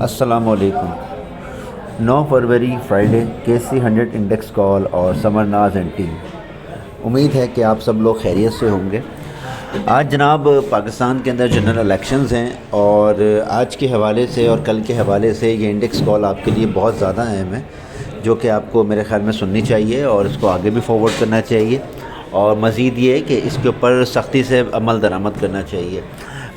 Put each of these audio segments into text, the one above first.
السلام علیکم۔ 9 فروری Friday KC100 index کال اور سمر ناز اینڈ ٹیم۔ امید ہے کہ آپ سب لوگ خیریت سے ہوں گے۔ آج جناب پاکستان کے اندر جنرل الیکشنز ہیں اور آج کے حوالے سے اور کل کے حوالے سے یہ انڈیکس کال آپ کے لیے بہت زیادہ اہم ہے، جو کہ آپ کو میرے خیال میں سننی چاہیے اور اس کو آگے بھی فارورڈ کرنا چاہیے، اور مزید یہ کہ اس کے اوپر سختی سے عمل درآمد کرنا چاہیے۔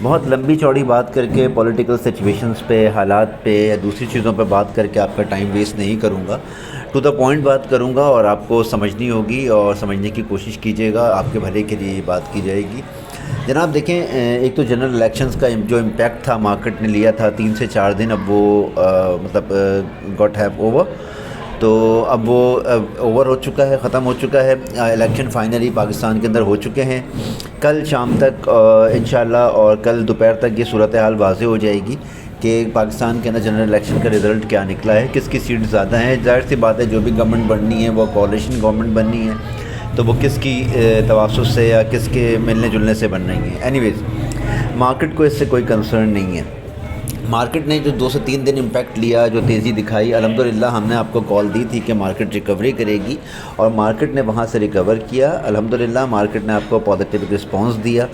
بہت لمبی چوڑی بات کر کے پولیٹیکل سچویشنز پہ، حالات پہ یا دوسری چیزوں پہ بات کر کے آپ کا ٹائم ویسٹ نہیں کروں گا، ٹو دا پوائنٹ بات کروں گا اور آپ کو سمجھنی ہوگی اور سمجھنے کی کوشش کیجیے گا، آپ کے بھلے کے لیے یہ بات کی جائے گی۔ جناب دیکھیں، ایک تو جنرل الیکشنز کا جو امپیکٹ تھا مارکیٹ نے لیا تھا 3 سے 4 دن، اب وہ گاٹ ہیو اوور، تو اب وہ اوور ہو چکا ہے، ختم ہو چکا ہے۔ الیکشن فائنلی پاکستان کے اندر ہو چکے ہیں۔ کل شام تک انشاءاللہ اور کل دوپہر تک یہ صورتحال واضح ہو جائے گی کہ پاکستان کے اندر جنرل الیکشن کا رزلٹ کیا نکلا ہے، کس کی سیٹ زیادہ ہیں۔ ظاہر سی بات ہے جو بھی گورنمنٹ بننی ہے وہ کوalition گورنمنٹ بننی ہے، تو وہ کس کی تواسط سے یا کس کے ملنے جلنے سے بن رہی ہیں۔ اینی ویز مارکیٹ کو اس سے کوئی کنسرن نہیں ہے۔ مارکیٹ نے جو 2 سے 3 دن امپیکٹ لیا، جو تیزی دکھائی، الحمدللہ ہم نے آپ کو کال دی تھی کہ مارکیٹ ریکوری کرے گی اور مارکیٹ نے وہاں سے ریکور کیا۔ الحمدللہ مارکیٹ نے آپ کو پازیٹیو رسپانس دیا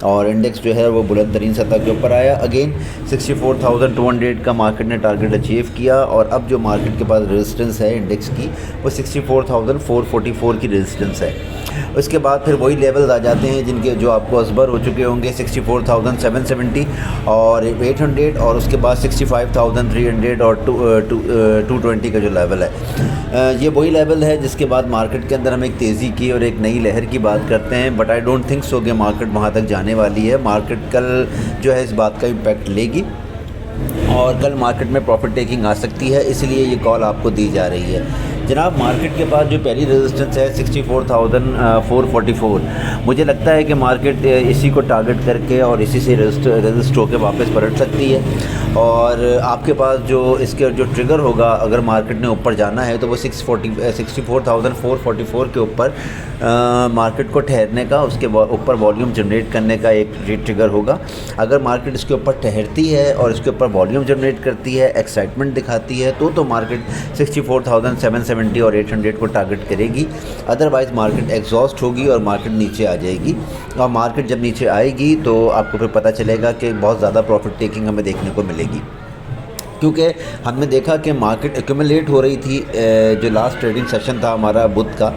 اور انڈیکس جو ہے وہ بلند ترین سطح کے اوپر آیا۔ اگین 64,200 کا مارکیٹ نے ٹارگٹ اچیو کیا، اور اب جو مارکیٹ کے پاس ریزسٹنس ہے انڈیکس کی وہ 64,444 کی ریزسٹنس ہے۔ اس کے بعد پھر وہی لیولز آ جاتے ہیں جن کے جو آپ کو ازبر ہو چکے ہوں گے، 64,770 اور 800، اور اس کے بعد 65,300 اور 220 کا جو لیول ہے، یہ وہی لیول ہے جس کے بعد مارکیٹ کے اندر ہم ایک تیزی کی اور ایک نئی لہر کی بات کرتے ہیں۔ But I don't think so کہ مارکیٹ وہاں تک جانے والی ہے۔ مارکیٹ کل جو ہے اس بات کا امپیکٹ لے گی اور کل مارکیٹ میں پروفٹ ٹیکنگ آ سکتی ہے، اس لیے یہ کال آپ کو دی جا رہی ہے۔ جناب مارکیٹ کے پاس جو پہلی ریزسٹنس ہے 64,444، مجھے لگتا ہے کہ مارکیٹ اسی کو ٹارگٹ کر کے اور اسی سے رجسٹ ہو کے واپس پلٹ سکتی ہے، اور آپ کے پاس جو اس کے جو ٹریگر ہوگا اگر مارکیٹ نے اوپر جانا ہے تو وہ 64,444 کے اوپر مارکیٹ کو ٹھہرنے کا، اس کے اوپر والیوم جنریٹ کرنے کا ایک ٹریگر ہوگا۔ اگر مارکیٹ اس کے اوپر ٹھہرتی ہے اور اس کے اوپر والیوم جنریٹ کرتی ہے، ایکسائٹمنٹ دکھاتی ہے، تو مارکیٹ 64,770 اور 800 کو ٹارگٹ کرے گی۔ ادروائز مارکیٹ ایگزاسٹ ہوگی اور مارکیٹ نیچے آ جائے گی، اور مارکیٹ جب نیچے آئے گی تو آپ کو پھر پتہ چلے گا کہ بہت زیادہ پروفٹ ٹیکنگ ہمیں دیکھنے کو ملے گی، کیونکہ ہم نے دیکھا کہ مارکیٹ ایکومولیٹ ہو رہی تھی۔ جو لاسٹ ٹریڈنگ سیشن تھا ہمارا بدھ کا،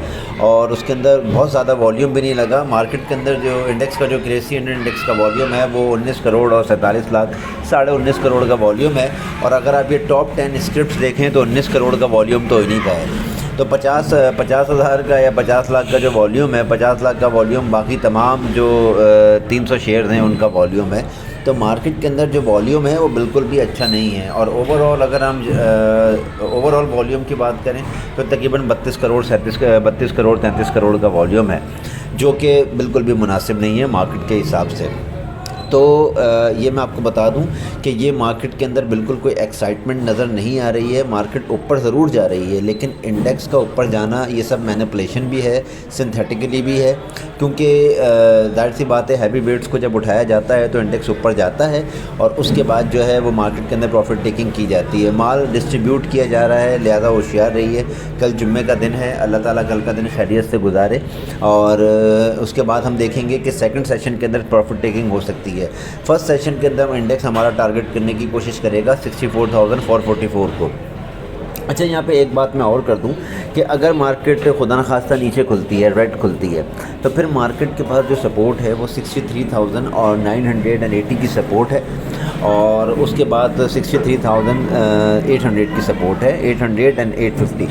اور اس کے اندر بہت زیادہ والیوم بھی نہیں لگا۔ مارکیٹ کے اندر جو انڈیکس کا جو KC100 انڈیکس کا والیوم ہے وہ 19 کروڑ اور 47 لاکھ 19.5 کروڑ کا والیوم ہے، اور اگر آپ یہ ٹاپ 10 اسکرپٹس دیکھیں تو 19 کروڑ کا والیوم تو انہیں کا ہے۔ تو 50 ہزار کا یا 50 لاکھ کا جو والیوم ہے، 50 لاکھ کا والیوم باقی تمام جو 300 شیئرز ہیں ان کا والیوم ہے۔ تو مارکیٹ کے اندر جو والیوم ہے وہ بالکل بھی اچھا نہیں ہے، اور اوور آل اگر ہم اوور آل والیوم کی بات کریں تو تقریباً 32 کروڑ 33 کروڑ کا والیوم ہے، جو کہ بالکل بھی مناسب نہیں ہے مارکیٹ کے حساب سے۔ تو یہ میں آپ کو بتا دوں کہ یہ مارکیٹ کے اندر بالکل کوئی ایکسائٹمنٹ نظر نہیں آ رہی ہے۔ مارکیٹ اوپر ضرور جا رہی ہے، لیکن انڈیکس کا اوپر جانا یہ سب مینیپولیشن بھی ہے، سنتھیٹیکلی بھی ہے، کیونکہ ظاہر سی بات ہے ہیوی ویٹس کو جب اٹھایا جاتا ہے تو انڈیکس اوپر جاتا ہے، اور اس کے بعد جو ہے وہ مارکیٹ کے اندر پروفٹ ٹیکنگ کی جاتی ہے، مال ڈسٹریبیوٹ کیا جا رہا ہے، لہذا ہوشیار رہیے۔ کل جمعے کا دن ہے، اللہ تعالیٰ کل کا دن خیریت سے گزارے، اور اس کے بعد ہم دیکھیں گے کہ سیکنڈ سیشن کے اندر پروفٹ ٹیکنگ ہو سکتی ہے۔ فرسٹ سیشن کے اندر انڈیکس ہمارا ٹارگٹ کرنے کی کوشش کرے گا 64,444 کو۔ اچھا، یہاں پہ ایک بات میں اور کر دوں کہ اگر مارکیٹ خدا نخواستہ نیچے کھلتی ہے، ریڈ کھلتی ہے، تو پھر مارکیٹ کے پاس جو سپورٹ ہے وہ 63,980 کی سپورٹ ہے، اور اس کے بعد 63,800 کی سپورٹ ہے، 800 اور 850۔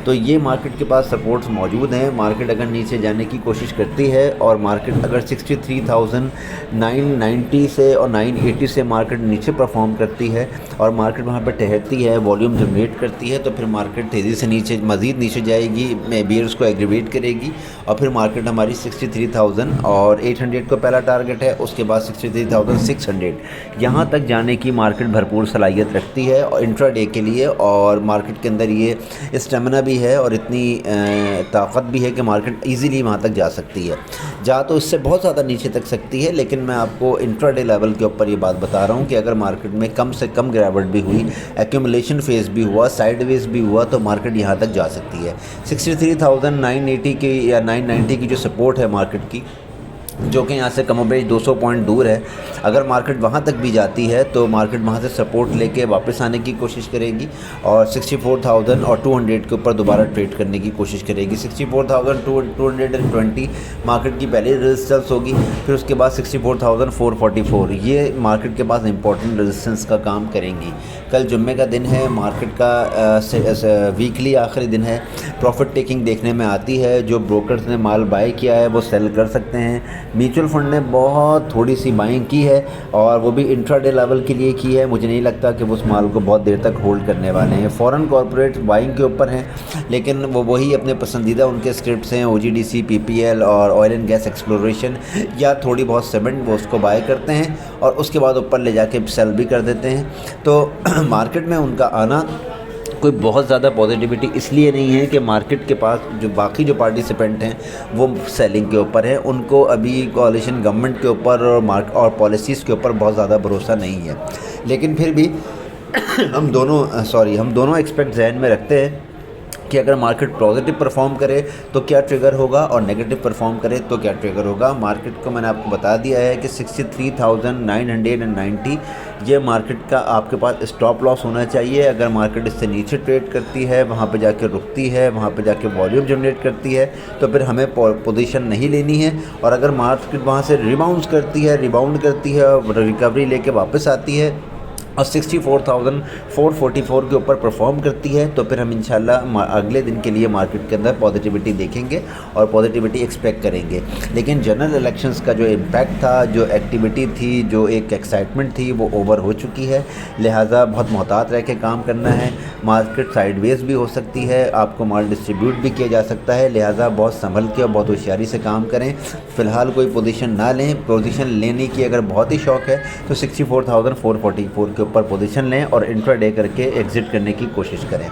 تو یہ مارکیٹ کے پاس سپورٹس موجود ہیں۔ مارکیٹ اگر نیچے جانے کی کوشش کرتی ہے اور مارکیٹ اگر 63,990 سے اور 980 سے مارکیٹ نیچے پرفارم کرتی ہے اور مارکیٹ وہاں پہ ٹھہرتی ہے، والیوم جنریٹ کرتی ہے، تو پھر مارکیٹ تیزی سے نیچے مزید نیچے جائے گی، بیئرز کو ایگریویٹ کرے گی، اور پھر مارکیٹ ہماری 63,000 اور 800 کو پہلا ٹارگٹ ہے، اس کے بعد 63,600 یہاں تک جانے کی مارکیٹ بھرپور صلاحیت رکھتی ہے اور انٹرا ڈے کے لیے، اور مارکیٹ کے اندر یہ اسٹیمنا بھی بھی ہے اور اتنی طاقت بھی ہے کہ مارکیٹ ایزیلی وہاں تک جا سکتی ہے. جا تو اس سے بہت زیادہ نیچے تک سکتی ہے، لیکن میں آپ کو انٹرا ڈے لیول کے اوپر یہ بات بتا رہا ہوں کہ اگر مارکیٹ میں کم سے کم گراوٹ بھی ہوئی، ایکومولیشن فیز بھی ہوا، سائیڈ ویز بھی ہوا، تو مارکیٹ یہاں تک جا سکتی ہے. 63,980 کی یا 990 کی جو سپورٹ ہے مارکیٹ کی، جو کہ یہاں سے کم و بیش 200 پوائنٹ دور ہے، اگر مارکیٹ وہاں تک بھی جاتی ہے تو مارکیٹ وہاں سے سپورٹ لے کے واپس آنے کی کوشش کرے گی اور 64,000 اور 200 کے اوپر دوبارہ ٹریڈ کرنے کی کوشش کرے گی. 64,220 مارکیٹ کی پہلی ریزسٹنس ہوگی، پھر اس کے بعد 64,444 یہ مارکیٹ کے پاس امپورٹنٹ ریزسٹنس کا کام کریں گی. کل جمعے کا دن ہے، مارکیٹ کا ویکلی آخری دن ہے، پروفٹ ٹیکنگ دیکھنے میں آتی ہے. جو بروکرز نے مال بائی کیا ہے وہ سیل کر سکتے ہیں. میوچل فنڈ نے بہت تھوڑی سی بائنگ کی ہے اور وہ بھی انٹرا ڈے لیول کے لیے کی ہے. مجھے نہیں لگتا کہ وہ اس مال کو بہت دیر تک ہولڈ کرنے والے ہیں. فورن کارپوریٹ بائنگ کے اوپر ہیں، لیکن وہ وہی اپنے پسندیدہ ان کے اسکرپٹس ہیں، OGDC، PPL اور آئل اینڈ گیس ایکسپلوریشن یا تھوڑی بہت سیمنٹ، وہ اس کو بائی کرتے ہیں اور اس کے بعد اوپر لے جا کے سیل بھی کر دیتے ہیں. تو مارکیٹ میں ان کا آنا کوئی بہت زیادہ پازیٹیوٹی اس لیے نہیں ہے کہ مارکیٹ کے پاس جو باقی جو پارٹیسپینٹ ہیں وہ سیلنگ کے اوپر ہیں. ان کو ابھی کوalition گورنمنٹ کے اوپر اور پالیسیز کے اوپر بہت زیادہ بھروسہ نہیں ہے. لیکن پھر بھی ہم دونوں ایکسپیکٹ ذہن میں رکھتے ہیں کہ اگر مارکیٹ پازیٹیو پرفارم کرے تو کیا ٹریگر ہوگا اور نیگیٹو پرفارم کرے تو کیا ٹریگر ہوگا. مارکیٹ کو میں نے آپ کو بتا دیا ہے کہ 63,990 یہ مارکیٹ کا آپ کے پاس اسٹاپ لاس ہونا چاہیے. اگر مارکیٹ اس سے نیچے ٹریڈ کرتی ہے، وہاں پہ جا کے رکتی ہے، وہاں پہ جا کے والیوم جنریٹ کرتی ہے، تو پھر ہمیں پوزیشن نہیں لینی ہے. اور اگر مارکیٹ وہاں سے ریباؤنڈ کرتی ہے اور ریکوری لے کے واپس آتی ہے اور 64,444 کے اوپر پرفارم کرتی ہے تو پھر ہم انشاءاللہ اگلے دن کے لیے مارکیٹ کے اندر پازیٹیوٹی دیکھیں گے اور پازیٹیوٹی ایکسپیکٹ کریں گے. لیکن جنرل الیکشنز کا جو امپیکٹ تھا، جو ایکٹیویٹی تھی، جو ایک ایکسائٹمنٹ تھی، وہ اوور ہو چکی ہے. لہٰذا بہت محتاط رہ کے کام کرنا ہے. مارکیٹ سائیڈ ویز بھی ہو سکتی ہے، آپ کو مال ڈسٹریبیوٹ بھی کیا جا سکتا ہے. لہٰذا بہت سنبھل کے اور بہت ہوشیاری سے کام کریں. فی الحال کوئی پوزیشن نہ لیں. پوزیشن لینے کی اگر بہت ہی شوق ہے تو 64,444 کے اوپر پوزیشن لیں اور انٹرا ڈے کر کے ایگزٹ کرنے کی کوشش کریں.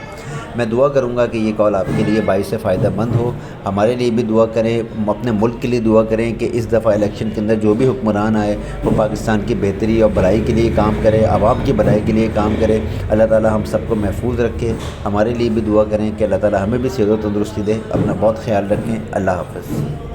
میں دعا کروں گا کہ یہ کال آپ کے لیے باعث فائدہ مند ہو. ہمارے لیے بھی دعا کریں، اپنے ملک کے لیے دعا کریں کہ اس دفعہ الیکشن کے اندر جو بھی حکمران آئے وہ پاکستان کی بہتری اور بھلائی کے لیے کام کرے، عوام کی بھلائی کے لیے کام کرے. اللہ تعالی ہم سب کو محفوظ رکھے. ہمارے لیے بھی دعا کریں کہ اللہ تعالی ہمیں بھی صحت و تندرستی دے. اپنا بہت خیال رکھیں. اللہ حافظ.